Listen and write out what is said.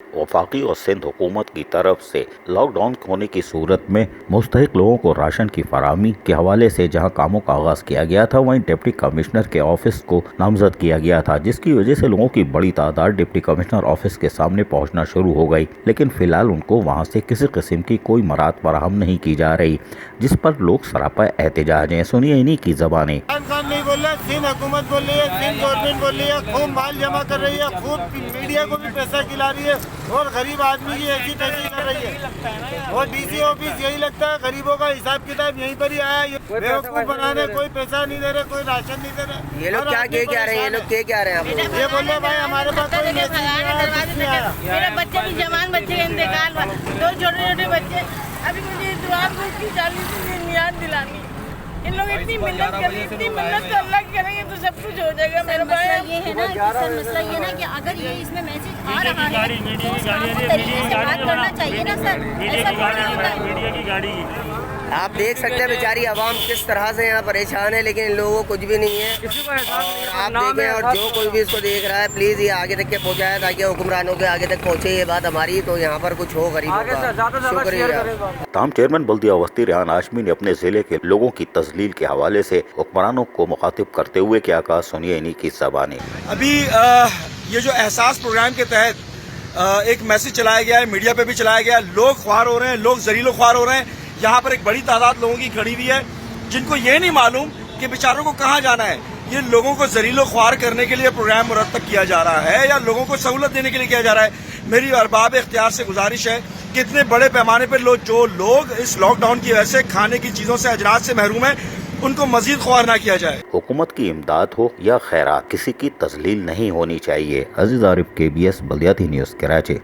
वफाकी और सिंध हुकूमत की तरफ से लॉकडाउन होने की सूरत में मुस्तहिक लोगों को राशन की फराहमी के हवाले से जहां कामों का आगाज़ किया गया था, वहीं डिप्टी कमिश्नर के ऑफिस को नामजद किया गया था, जिसकी वजह से लोगों की बड़ी तादाद डिप्टी कमिश्नर ऑफिस के सामने पहुंचना शुरू हो गई। लेकिन फिलहाल उनको वहां से किसी किस्म की कोई मराद फराहम नहीं की जा रही, जिस पर लोग सरापा एहतजाज हैं। सुनिए इन्हीं की ज़बानें। नहीं बोल रहा, सिंध हुकूमत बोल रही है, सिंध गवर्नमेंट बोल रही है, खूब माल जमा कर रही है, खूब मीडिया को भी पैसा खिला रही है और गरीब आदमी की ऐसी तैसी कर रही है। और डीसी ऑफिस यही लगता है, गरीबों का हिसाब किताब यहीं पर ही आया। बेवकूफ बनाने कोई पैसा नहीं दे रहे, कोई राशन नहीं दे रहे। ये लोग क्या कह रहे हैं, ये लोग क्या रहे हैं? ये बोल रहे भाई हमारे पास कोई मैसेज नहीं आया। मेरे बच्चे भी जवान बच्चे का इंतकाल, दो छोटे छोटे बच्चे, अभी मुझे दुआ को की 40 नियाद दिलानी। इन लोग इतनी मिन्नत करें, इतनी मिन्नत तो अल्लाह करेंगे तो सब कुछ हो जाएगा। मेरा भाई ये है ना सर, मसला ये ना कि अगर ये इसमें मैसेज आ रहा है तो उसको आपको तरीके से बात करना चाहिए ना सर, ऐसा थोड़ी होता है। आप देख सकते हैं बेचारी आवाम किस तरह से यहाँ परेशान है, लेकिन इन लोगों को कुछ भी नहीं है। और आप देखें, और जो कोई भी इसको देख रहा है प्लीज़ ये आगे तक के पहुँचाए ताकि हुक्मरानों के आगे तक पहुँचे। ये बात हमारी, तो यहाँ पर कुछ हो गरीबों का। शुक्रिया। तमाम चेयरमैन बल्दिया वस्ती रेहान हाशमी ने अपने जिले के लोगों की तजलील के हवाले से हुक्मरानों को मुखातिब करते हुए क्या कहा, सुनिए इन्हीं की ज़बानें। अभी ये जो एहसास प्रोग्राम के तहत एक मैसेज चलाया गया है, मीडिया पे भी चलाया गया है। लोग ख्वार हो रहे हैं, लोग जरीलो ख्वार हो रहे हैं। यहाँ पर एक बड़ी तादाद लोगों की खड़ी हुई है जिनको ये नहीं मालूम कि बेचारों को कहाँ जाना है। ये लोगों को जरीलो ख्वार करने के लिए प्रोग्राम मुरतब किया जा रहा है या लोगों को सहूलत देने के लिए किया जा रहा है। मेरी अरबाब इख्तियार से गुजारिश है कि इतने बड़े पैमाने पर जो लोग इस लॉकडाउन की वजह से खाने की चीज़ों से अजनास से महरूम है, उनको मजीद ख्वार ना किया जाए। हुकूमत की इमदाद हो या खैरात, किसी की तजलील नहीं होनी चाहिए। अजीज आरिफ, KBS बल्दियाती न्यूज़, कराची।